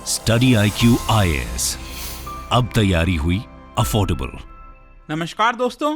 Study IQ IAS, अब तैयारी हुई अफोर्डेबल। नमस्कार दोस्तों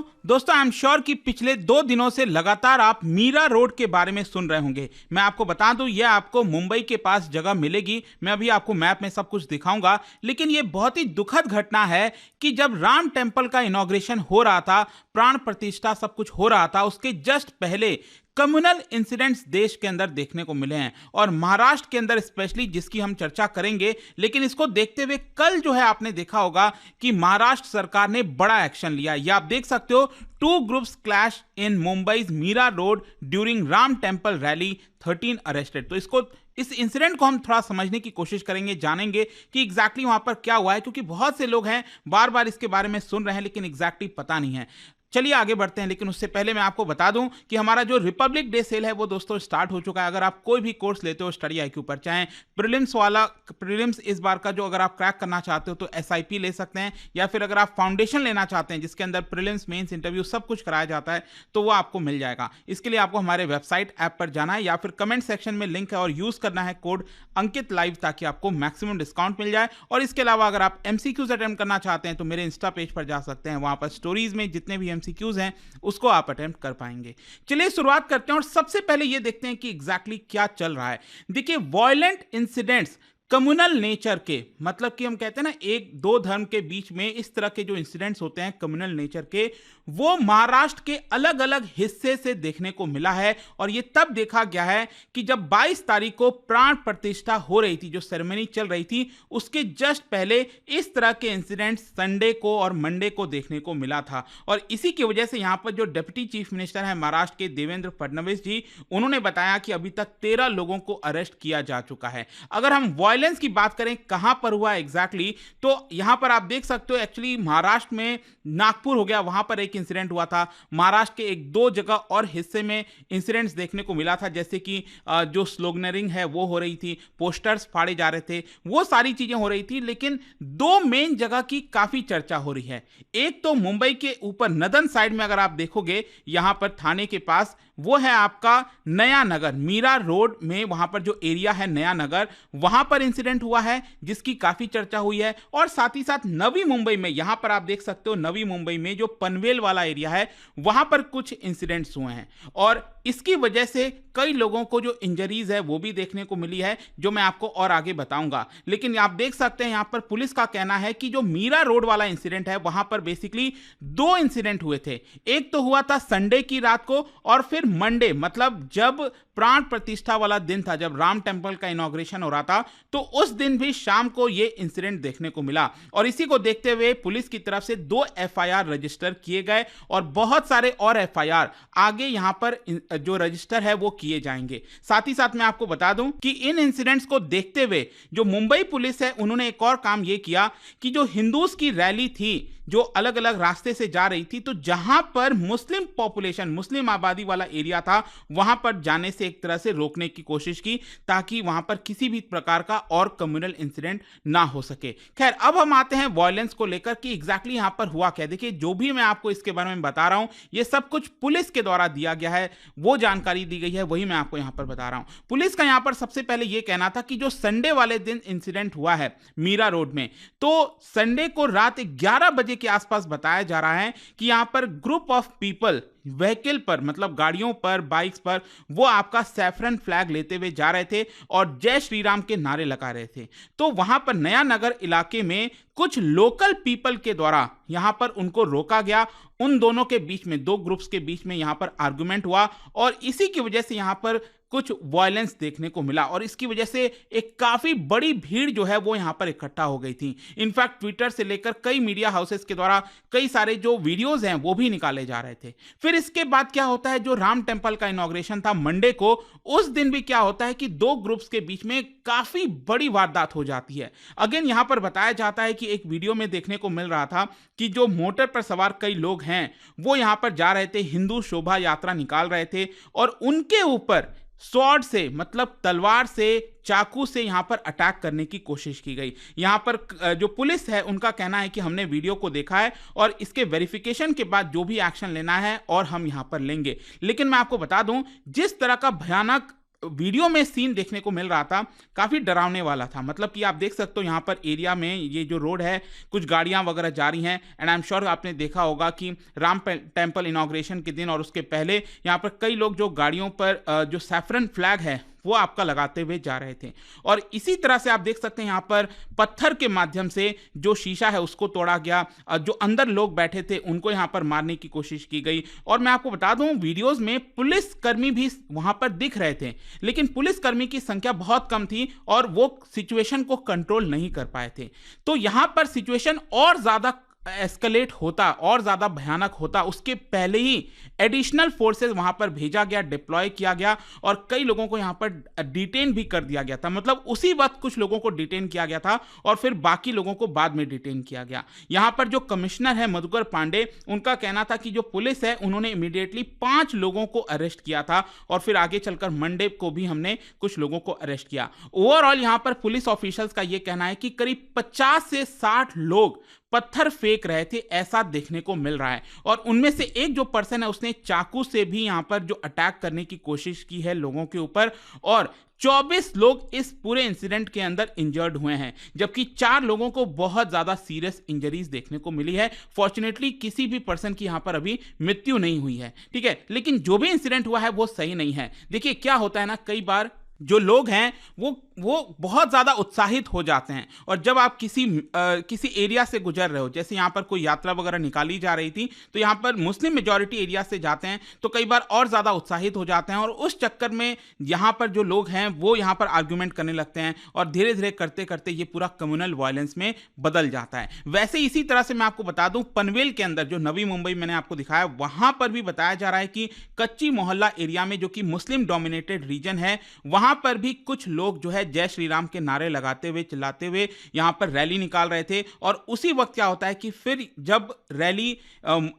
आई एम श्योर कि पिछले 2 दिनों से लगातार आप मीरा रोड के बारे में सुन रहे होंगे। मैं आपको बता दूं, यह आपको मुंबई के पास जगह मिलेगी। मैं अभी आपको मैप में सब कुछ दिखाऊंगा, लेकिन यह बहुत ही दुखद घटना है कि जब राम टेम्पल का इनॉग्रेशन हो रहा था, प्राण प्रतिष्ठा सब कुछ हो रहा था, उसके जस्ट पहले कम्युनल इंसिडेंट्स देश के अंदर देखने को मिले हैं और महाराष्ट्र के अंदर स्पेशली, जिसकी हम चर्चा करेंगे। लेकिन इसको देखते हुए कल जो है आपने देखा होगा कि महाराष्ट्र सरकार ने बड़ा एक्शन लिया। ये आप देख सकते हो, 2 groups clash in Mumbai's Mira road during Ram temple rally, 13 arrested. तो इस इंसिडेंट को हम थोड़ा समझने की कोशिश करेंगे, जानेंगे कि एग्जैक्टली वहां पर क्या हुआ है, क्योंकि बहुत से लोग हैं बार बार इसके बारे में सुन रहे हैं लेकिन एग्जैक्टली पता नहीं है। चलिए आगे बढ़ते हैं, लेकिन उससे पहले मैं आपको बता दूं कि हमारा जो रिपब्लिक डे सेल है वो दोस्तों स्टार्ट हो चुका है। अगर आप कोई भी कोर्स लेते हो स्टडी IQ पर, चाहे प्रीलिम्स इस बार का जो अगर आप क्रैक करना चाहते हो तो SIP ले सकते हैं, या फिर अगर आप फाउंडेशन लेना चाहते हैं जिसके अंदर प्रीलिम्स, मेंस, इंटरव्यू सब कुछ कराया जाता है, तो वो आपको मिल जाएगा। इसके लिए आपको हमारे वेबसाइट ऐप पर जाना है या फिर कमेंट सेक्शन में लिंक है और यूज करना है कोड अंकित लाइव, ताकि आपको मैक्सिमम डिस्काउंट मिल जाए। और इसके अलावा अगर आप MCQs अटेम्प्ट करना चाहते हैं तो मेरे इंस्टा पेज पर जा सकते हैं, वहां पर स्टोरीज में जितने भी MCQs हैं उसको आप अटेम्प्ट कर पाएंगे। चलिए शुरुआत करते हैं और सबसे पहले ये देखते हैं कि एग्जैक्टली क्या चल रहा है। देखिए, वायलेंट इंसिडेंट्स कम्युनल नेचर के, मतलब कि हम कहते हैं ना, 1-2 धर्म के बीच में इस तरह के जो इंसिडेंट्स होते हैं कम्युनल नेचर के, वो महाराष्ट्र के अलग अलग हिस्से से देखने को मिला है। और ये तब देखा गया है कि जब 22 तारीख को प्राण प्रतिष्ठा हो रही थी, जो सेरेमनी चल रही थी, उसके जस्ट पहले इस तरह के इंसिडेंट्स संडे को और मंडे को देखने को मिला था। और इसी की वजह से यहाँ पर जो डिप्टी चीफ मिनिस्टर है महाराष्ट्र के, देवेंद्र फडणवीस जी, उन्होंने बताया कि अभी तक 13 लोगों को अरेस्ट किया जा चुका है। अगर हम वायलेंस की बात करें कहां पर हुआ एग्जैक्टली, तो यहां पर आप देख सकते हो, एक्चुअली महाराष्ट्र में नागपुर हो गया, वहां पर एक इंसिडेंट हुआ था। महाराष्ट्र के 1-2 जगह और हिस्से में इंसिडेंट्स देखने को मिला था, जैसे कि जो स्लोगनरिंग है वो हो रही थी, पोस्टर्स फाड़े जा रहे थे, वो सारी चीजें हो रही थी। लेकिन 2 मेन जगह की काफी चर्चा हो रही है। एक तो मुंबई के ऊपर नदन साइड में अगर आप देखोगे, यहां पर थाने के पास, वो है आपका नया नगर, मीरा रोड में वहां पर जो एरिया है नया नगर, वहां पर इंसिडेंट हुआ है जिसकी काफी चर्चा हुई है। और साथ ही साथ नवी मुंबई में, यहां पर आप देख सकते हो, नवी मुंबई में जो पनवेल वाला एरिया है, वहां पर कुछ इंसिडेंट्स हुए हैं और इसकी वजह से कई लोगों को जो इंजरीज है वो भी देखने को मिली है, जो मैं आपको और आगे बताऊंगा। लेकिन आप देख सकते हैं यहां पर पुलिस का कहना है कि जो मीरा रोड वाला इंसिडेंट है, वहां पर बेसिकली 2 इंसिडेंट हुए थे। एक तो हुआ था संडे की रात को, और फिर मंडे, मतलब जब प्राण प्रतिष्ठा वाला दिन था, जब राम टेम्पल का इनॉग्रेशन हो रहा था, तो उस दिन भी शाम को यह इंसिडेंट देखने को मिला। और इसी को देखते हुए पुलिस की तरफ से 2 FIR रजिस्टर किए गए और बहुत सारे और FIR आगे यहां पर जो रजिस्टर है वो किए जाएंगे। साथ ही साथ मैं आपको बता दूं कि इन इंसिडेंट्स को देखते हुए जो मुंबई पुलिस है, उन्होंने एक और काम यह किया कि जो हिंदूज की रैली थी, जो अलग अलग रास्ते से जा रही थी, तो जहां पर मुस्लिम पॉपुलेशन, मुस्लिम आबादी वाला एरिया था, वहां पर जाने से एक तरह से रोकने की कोशिश की, ताकि वहां पर किसी भी प्रकार का और कम्युनल इंसिडेंट ना हो सके। खैर, अब हम आते हैं वायलेंस को लेकर कि एग्जैक्टली यहां पर हुआ क्या। देखिए, जो भी मैं आपको इसके बारे में बता रहा हूं, यह सब कुछ पुलिस के द्वारा दिया गया है, वो जानकारी दी गई है, वही मैं आपको यहां पर बता रहा हूं। पुलिस का यहां पर सबसे पहले यह कहना था कि जो संडे वाले दिन इंसिडेंट हुआ है मीरा रोड में, तो संडे को रात 11 बजे के आसपास बताया जा रहा है कि यहां पर ग्रुप ऑफ पीपल व्हीकल पर, मतलब गाड़ियों पर, बाइक्स पर, वो आपका सैफरन फ्लैग लेते हुए जा रहे थे और जय श्री राम के नारे लगा रहे थे। तो वहां पर नया नगर इलाके में कुछ लोकल पीपल के द्वारा यहां पर उनको रोका गया। उन दोनों के बीच में, 2 ग्रुप्स के बीच में यहां पर आर्गुमेंट हुआ और इसी की वजह से यहां पर कुछ वायलेंस देखने को मिला और इसकी वजह से एक काफी बड़ी भीड़ जो है वो यहां पर इकट्ठा हो गई थी। इनफैक्ट ट्विटर से लेकर कई मीडिया हाउसेस के द्वारा कई सारे जो वीडियोस हैं वो भी निकाले जा रहे थे। फिर इसके बाद क्या होता है, जो राम टेम्पल का इनॉग्रेशन था मंडे को, उस दिन भी क्या होता है कि 2 ग्रुप्स के बीच में काफी बड़ी वारदात हो जाती है। अगेन यहां पर बताया जाता है कि एक वीडियो में देखने को मिल रहा था कि जो मोटर पर सवार कई लोग हैं वो यहां पर जा रहे थे, हिंदू शोभा यात्रा निकाल रहे थे और उनके ऊपर स्वॉर्ड से, मतलब तलवार से, चाकू से यहां पर अटैक करने की कोशिश की गई। यहां पर जो पुलिस है उनका कहना है कि हमने वीडियो को देखा है और इसके वेरिफिकेशन के बाद जो भी एक्शन लेना है और हम यहां पर लेंगे। लेकिन मैं आपको बता दूं, जिस तरह का भयानक वीडियो में सीन देखने को मिल रहा था काफ़ी डरावने वाला था। मतलब कि आप देख सकते हो यहाँ पर एरिया में ये जो रोड है, कुछ गाड़ियाँ वगैरह जा रही हैं। एंड आई एम श्योर आपने देखा होगा कि राम टेम्पल इनॉग्रेशन के दिन और उसके पहले यहाँ पर कई लोग जो गाड़ियों पर जो सैफरन फ्लैग है वो आपका लगाते हुए जा रहे थे। और इसी तरह से आप देख सकते हैं यहाँ पर पत्थर के माध्यम से जो शीशा है उसको तोड़ा गया, जो अंदर लोग बैठे थे उनको यहाँ पर मारने की कोशिश की गई। और मैं आपको बता दूं, वीडियोस में पुलिसकर्मी भी वहां पर दिख रहे थे, लेकिन पुलिसकर्मी की संख्या बहुत कम थी और वो सिचुएशन को कंट्रोल नहीं कर पाए थे। तो यहां पर सिचुएशन और ज्यादा एस्केलेट होता और ज़्यादा भयानक होता, उसके पहले ही एडिशनल फोर्सेस वहां पर भेजा गया, डिप्लॉय किया गया और कई लोगों को यहां पर डिटेन भी कर दिया गया था। मतलब उसी वक्त कुछ लोगों को डिटेन किया गया था और फिर बाकी लोगों को बाद में डिटेन किया गया। यहां पर जो कमिश्नर है मधुकर पांडे, उनका कहना था कि जो पुलिस है उन्होंने इमीडिएटली 5 लोगों को अरेस्ट किया था और फिर आगे चलकर मंडे को भी हमने कुछ लोगों को अरेस्ट किया। ओवरऑल यहां पर पुलिस ऑफिशियल्स का यह कहना है कि करीब 50 से 60 लोग पत्थर फेंक रहे थे, ऐसा देखने को मिल रहा है। और उनमें से एक जो पर्सन है उसने चाकू से भी यहां पर जो अटैक करने की कोशिश की है लोगों के ऊपर, और 24 लोग इस पूरे इंसिडेंट के अंदर इंजर्ड हुए हैं, जबकि 4 लोगों को बहुत ज्यादा सीरियस इंजरीज देखने को मिली है। फॉर्चुनेटली किसी भी पर्सन की यहां पर अभी मृत्यु नहीं हुई है, ठीक है। लेकिन जो भी इंसिडेंट हुआ है वो सही नहीं है। देखिए क्या होता है ना, कई बार जो लोग हैं वो बहुत ज़्यादा उत्साहित हो जाते हैं और जब आप किसी एरिया से गुजर रहे हो, जैसे यहाँ पर कोई यात्रा वगैरह निकाली जा रही थी तो यहाँ पर मुस्लिम मेजॉरिटी एरिया से जाते हैं तो कई बार और ज़्यादा उत्साहित हो जाते हैं और उस चक्कर में यहाँ पर जो लोग हैं वो यहाँ पर आर्ग्यूमेंट करने लगते हैं और धीरे धीरे करते करते ये पूरा कम्युनल वायलेंस में बदल जाता है। वैसे इसी तरह से मैं आपको बता दूं, पनवेल के अंदर जो नवी मुंबई मैंने आपको दिखाया, वहाँ पर भी बताया जा रहा है कि कच्ची मोहल्ला एरिया में, जो कि मुस्लिम डोमिनेटेड रीजन है, वहाँ पर भी कुछ लोग जो है जय श्री राम के नारे लगाते हुए चिल्लाते हुए यहां पर रैली निकाल रहे थे। और उसी वक्त क्या होता है कि फिर जब रैली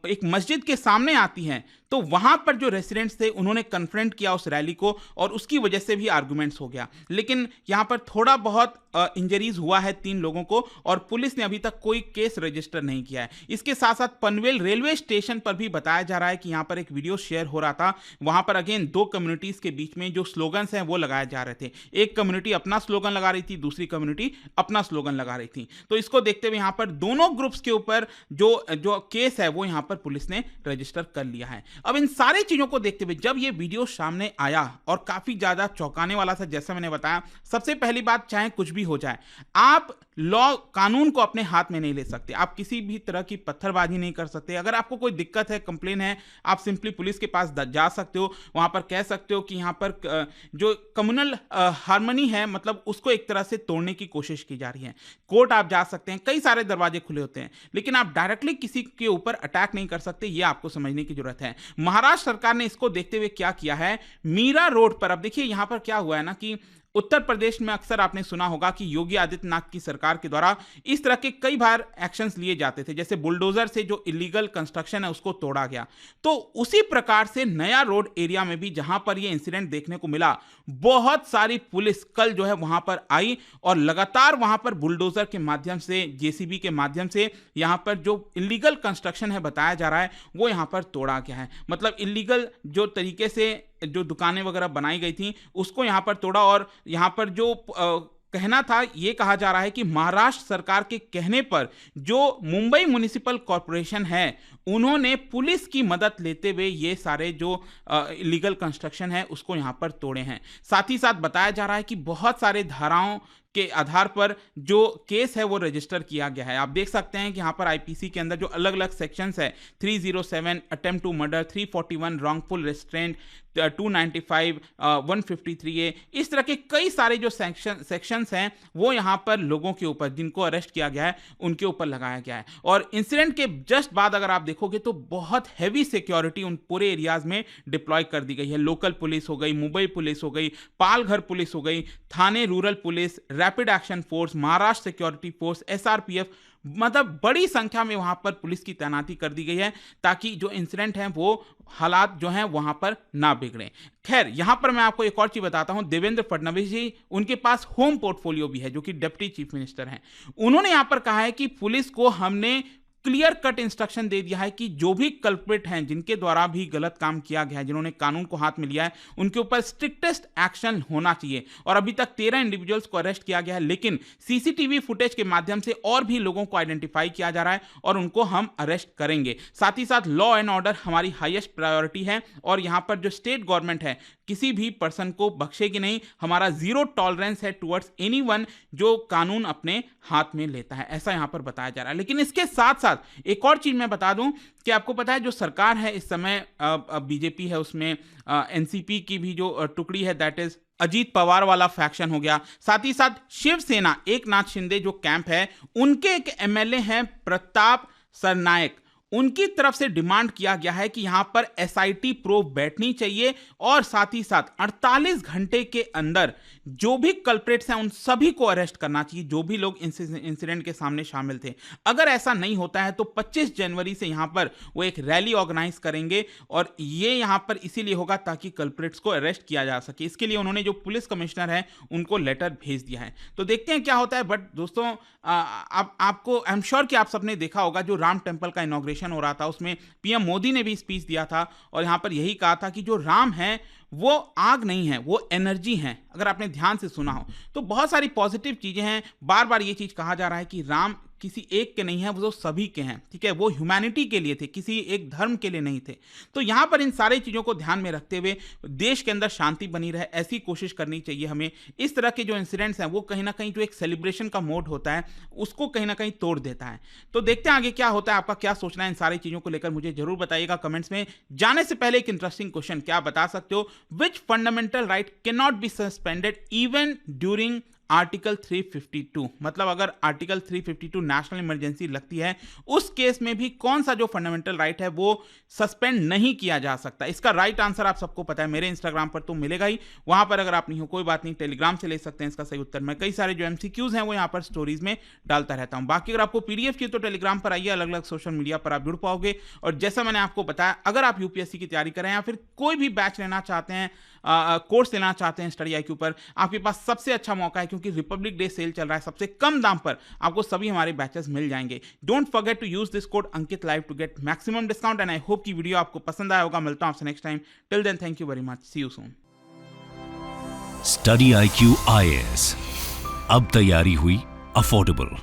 एक मस्जिद के सामने आती है तो वहां पर जो रेसिडेंट्स थे उन्होंने कन्फ्रंट किया उस रैली को और उसकी वजह से भी आर्गुमेंट्स हो गया। लेकिन यहां पर थोड़ा बहुत इंजरीज हुआ है 3 लोगों को और पुलिस ने अभी तक कोई केस रजिस्टर नहीं किया है। इसके साथ साथ पनवेल रेलवे स्टेशन पर भी बताया जा रहा है कि यहां पर एक वीडियो शेयर हो रहा था, वहां पर अगेन 2 कम्युनिटीज के बीच में जो स्लोगन्स हैं वो लगाए जा रहे थे। एक कम्युनिटी अपना स्लोगन लगा रही थी, दूसरी कम्युनिटी अपना स्लोगन लगा रही थी। तो इसको देखते हुए यहां पर दोनों ग्रुप्स के ऊपर जो केस है वो यहां पर पुलिस ने रजिस्टर कर लिया है। अब इन सारी चीजों को देखते हुए जब ये वीडियो सामने आया और काफी ज्यादा चौंकाने वाला था, जैसा मैंने बताया, सबसे पहली बात, चाहे कुछ भी हो जाए, आप लॉ कानून को अपने हाथ में नहीं ले सकते। आप किसी भी तरह की पत्थरबाजी नहीं कर सकते। अगर आपको कोई दिक्कत है, कंप्लेन है, आप सिंपली पुलिस के पास जा सकते हो, वहां पर कह सकते हो कि यहां पर जो कम्युनल हार्मनी है, मतलब उसको एक तरह से तोड़ने की कोशिश की जा रही है। कोर्ट आप जा सकते हैं, कई सारे दरवाजे खुले होते हैं, लेकिन आप डायरेक्टली किसी के ऊपर अटैक नहीं कर सकते। यह आपको समझने की जरूरत है। महाराष्ट्र सरकार ने इसको देखते हुए क्या किया है, मीरा रोड पर, अब देखिए यहां पर क्या हुआ है ना कि उत्तर प्रदेश में अक्सर आपने सुना होगा कि योगी आदित्यनाथ की सरकार के द्वारा इस तरह के कई बार एक्शंस लिए जाते थे, जैसे बुलडोजर से जो इलीगल कंस्ट्रक्शन है उसको तोड़ा गया। तो उसी प्रकार से नया रोड एरिया में भी जहां पर यह इंसिडेंट देखने को मिला, बहुत सारी पुलिस कल जो है वहां पर आई और लगातार वहां पर बुलडोजर के माध्यम से, जेसीबी के माध्यम से यहां पर जो इलीगल कंस्ट्रक्शन है बताया जा रहा है वो यहां पर तोड़ा गया है। मतलब इलीगल जो तरीके से जो दुकानें वगैरह बनाई गई थी उसको यहां पर तोड़ा। और यहां पर जो कहना था, ये कहा जा रहा है कि महाराष्ट्र सरकार के कहने पर जो मुंबई म्युनिसिपल कॉर्पोरेशन है उन्होंने पुलिस की मदद लेते हुए ये सारे जो इलीगल कंस्ट्रक्शन है उसको यहां पर तोड़े हैं। साथ ही साथ बताया जा रहा है कि बहुत सारे धाराओं के आधार पर जो केस है वो रजिस्टर किया गया है। आप देख सकते हैं कि यहाँ पर आईपीसी के अंदर जो अलग अलग सेक्शंस है, 307 attempt to murder, 341 wrongful restraint, 295 153A, इस तरह के कई सारे जो सेक्शंस हैं वो यहाँ पर लोगों के ऊपर जिनको अरेस्ट किया गया है उनके ऊपर लगाया गया है। और इंसिडेंट के जस्ट बाद अगर आप देखोगे तो बहुत हैवी सिक्योरिटी उन पूरे एरियाज में डिप्लॉय कर दी गई है। लोकल पुलिस हो गई, मुंबई पुलिस हो गई, पालघर पुलिस हो गई, Thane rural police, rapid action force, Maharashtra security force, SRPF, मतलब बड़ी संख्या में वहां पर पुलिस की तैनाती कर दी गई है ताकि जो इंसिडेंट है वो हालात जो हैं वहां पर ना बिगड़े। खैर, यहां पर मैं आपको एक और चीज बताता हूं। देवेंद्र फडणवीस जी, उनके पास होम पोर्टफोलियो भी है, जो कि डिप्टी चीफ मिनिस्टर हैं। उन्होंने यहां पर कहा है कि पुलिस को हमने क्लियर कट इंस्ट्रक्शन दे दिया है कि जो भी कल्प्रिट हैं, जिनके द्वारा भी गलत काम किया गया है, जिन्होंने कानून को हाथ में लिया है, उनके ऊपर स्ट्रिक्टेस्ट एक्शन होना चाहिए। और अभी तक 13 इंडिविजुअल्स को अरेस्ट किया गया है, लेकिन सीसीटीवी फुटेज के माध्यम से और भी लोगों को आइडेंटिफाई किया जा रहा है और उनको हम अरेस्ट करेंगे। साथ ही साथ लॉ एंड ऑर्डर हमारी हाईएस्ट प्रायोरिटी है और यहां पर जो स्टेट गवर्नमेंट है किसी भी पर्सन को बख्शेगी नहीं। हमारा जीरो टॉलरेंस है टुवर्ड्स एनीवन जो कानून अपने हाथ में लेता है, ऐसा यहां पर बताया जा रहा है। लेकिन इसके साथ साथ एक और चीज मैं बता दूं कि आपको पता है जो सरकार है इस समय बीजेपी है, उसमें एनसीपी की भी जो टुकड़ी है, दैट इज अजीत पवार वाला फैक्शन हो गया। साथ ही साथ शिवसेना एकनाथ शिंदे जो कैंप है, उनके एक एमएलए हैं प्रताप सरनायक, उनकी तरफ से डिमांड किया गया है कि यहां पर एसआईटी प्रोब बैठनी चाहिए और साथ ही साथ 48 घंटे के अंदर जो भी कल्प्रिट्स हैं उन सभी को अरेस्ट करना चाहिए, जो भी लोग इंसिडेंट के सामने शामिल थे। अगर ऐसा नहीं होता है तो 25 जनवरी से यहां पर वो एक रैली ऑर्गेनाइज करेंगे और ये यहां पर इसीलिए होगा ताकि कल्प्रिट्स को अरेस्ट किया जा सके। इसके लिए उन्होंने जो पुलिस कमिश्नर है उनको लेटर भेज दिया है, तो देखते हैं क्या होता है। बट दोस्तों आपको आई एम श्योर कि आप सबने देखा होगा जो राम टेम्पल का इनॉग्रेशन हो रहा था, उसमें पीएम मोदी ने भी स्पीच दिया था और यहां पर यही कहा था कि जो राम है वो आग नहीं है, वो एनर्जी है। अगर आपने ध्यान से सुना हो तो बहुत सारी पॉजिटिव चीजें हैं। बार बार ये चीज कहा जा रहा है कि राम किसी एक के नहीं है, वो सभी के हैं, ठीक है, वो ह्यूमैनिटी के लिए थे, किसी एक धर्म के लिए नहीं थे। तो यहां पर इन सारी चीजों को ध्यान में रखते हुए देश के अंदर शांति बनी रहे, ऐसी कोशिश करनी चाहिए हमें। इस तरह के जो इंसिडेंट्स हैं वो कहीं ना कहीं जो एक सेलिब्रेशन का मोड होता है उसको कहीं ना कहीं तोड़ देता है। तो देखते हैं आगे क्या होता है। आपका क्या सोचना है इन सारी चीजों को लेकर मुझे जरूर बताइएगा कमेंट्स में। जाने से पहले एक इंटरेस्टिंग क्वेश्चन, क्या आप बता सकते हो which fundamental right can not be suspended even during article 352? मतलब अगर आर्टिकल 352 नेशनल इमरजेंसी लगती है, उस केस में भी कौन सा जो फंडामेंटल राइट है वो सस्पेंड नहीं किया जा सकता। इसका राइट आंसर आप सबको पता है, मेरे इंस्टाग्राम पर तो मिलेगा ही, वहां पर अगर आप नहीं हो कोई बात नहीं, टेलीग्राम से ले सकते हैं इसका सही उत्तर। मैं कई सारे जो एमसीक्यूज हैं वो यहाँ पर स्टोरीज में डालता रहता हूं। बाकी अगर आपको पीडीएफ चाहिए तो टेलीग्राम पर आइए, अलग अलग सोशल मीडिया पर आप जुड़ पाओगे। और जैसा मैंने आपको बताया, अगर आप यूपीएससी की तैयारी करें या फिर कोई भी बैच लेना चाहते हैं, कोर्स लेना चाहते हैं स्टडी IQ पर, आपके पास सबसे अच्छा मौका है क्योंकि रिपब्लिक डे सेल चल रहा है। सबसे कम दाम पर आपको सभी हमारे बैचेस मिल जाएंगे। Don't forget to use this code Ankit live to get maximum discount. And I hope की वीडियो आपको पसंद आया होगा। मिलता हूं आपसे next time. Till then thank you very much, see you soon. Study IQ IAS, अब तैयारी हुई अफोर्डेबल।